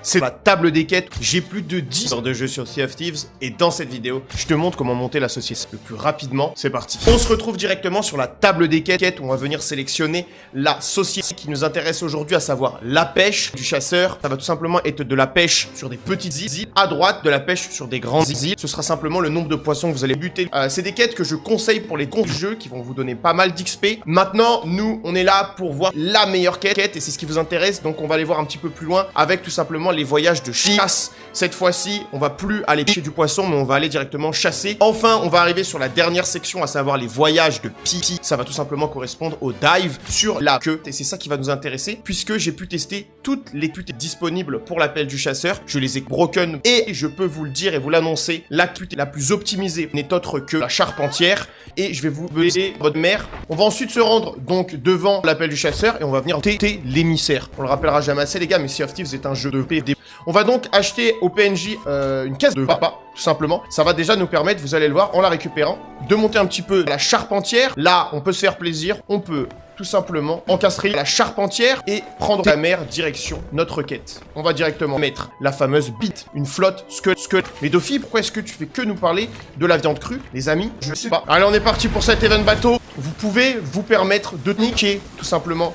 C'est la table des quêtes. J'ai plus de 10 heures de jeu sur Sea of Thieves et dans cette vidéo, je te montre comment monter la société le plus rapidement. C'est parti. On se retrouve directement sur la table des quêtes où on va venir sélectionner la société qui nous intéresse aujourd'hui, à savoir la pêche du chasseur. Ça va tout simplement être de la pêche sur des petites îles. À droite, de la pêche sur des grandes îles. Ce sera simplement le nombre de poissons que vous allez buter. C'est des quêtes que je conseille pour les comptes du jeu qui vont vous donner pas mal d'XP. Maintenant, nous, on est là pour voir la meilleure quête et c'est ce qui vous intéresse. Donc, on va aller voir un petit peu plus loin avec tout simplement les voyages de chasse. Cette fois-ci, on va plus aller pêcher du poisson, mais on va aller directement chasser. Enfin, on va arriver sur la dernière section, à savoir les voyages de pipi. Ça va tout simplement correspondre au dive sur la queue. Et c'est ça qui va nous intéresser, puisque j'ai pu tester toutes les queues disponibles pour l'appel du chasseur. Je les ai broken et je peux vous le dire et vous l'annoncer, la queue la plus optimisée n'est autre que la charpentière. Et je vais vous laisser votre mère. On va ensuite se rendre donc devant l'appel du chasseur et on va venir têter l'émissaire. On le rappellera jamais assez les gars, mais Sea of Thieves est un jeu de PvP. On va donc acheter au PNJ une caisse de papa, tout simplement. Ça va déjà nous permettre, vous allez le voir, en la récupérant, de monter un petit peu la charpentière. Là, on peut se faire plaisir. On peut tout simplement encastrer la charpentière et prendre la mer direction notre quête. On va directement mettre la fameuse bite, une flotte, skull. Mais Dofi, pourquoi est-ce que tu fais que nous parler de la viande crue, les amis? Je sais pas. Allez, on est parti pour cet event bateau. Vous pouvez vous permettre de niquer, tout simplement,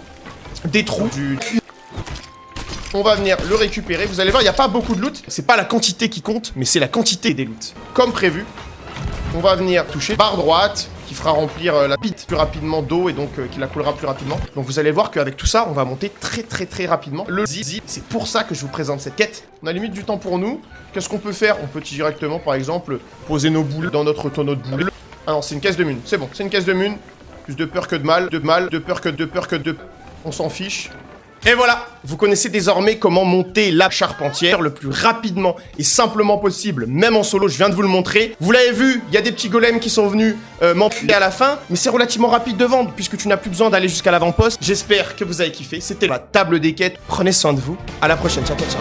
des trous du... On va venir le récupérer. Vous allez voir, il n'y a pas beaucoup de loot. C'est pas la quantité qui compte, mais c'est la quantité des loot. Comme prévu, on va venir toucher barre droite qui fera remplir la pite plus rapidement d'eau et donc qui la coulera plus rapidement. Donc vous allez voir qu'avec tout ça, on va monter très rapidement le zizi. C'est pour ça que je vous présente cette quête. On a limite du temps pour nous. Qu'est-ce qu'on peut faire? On peut directement, par exemple, poser nos boules dans notre tonneau de boules. Ah non, c'est une caisse de mune. C'est bon, c'est une caisse de mune. Plus de peur que de mal. De peur que de... On s'en fiche. Et voilà, vous connaissez désormais comment monter la charpentière le plus rapidement et simplement possible, même en solo, je viens de vous le montrer. Vous l'avez vu, il y a des petits golems qui sont venus m'empuler à la fin, mais c'est relativement rapide de vendre, puisque tu n'as plus besoin d'aller jusqu'à l'avant-poste. J'espère que vous avez kiffé, c'était la table des quêtes, prenez soin de vous, à la prochaine, ciao ciao ciao.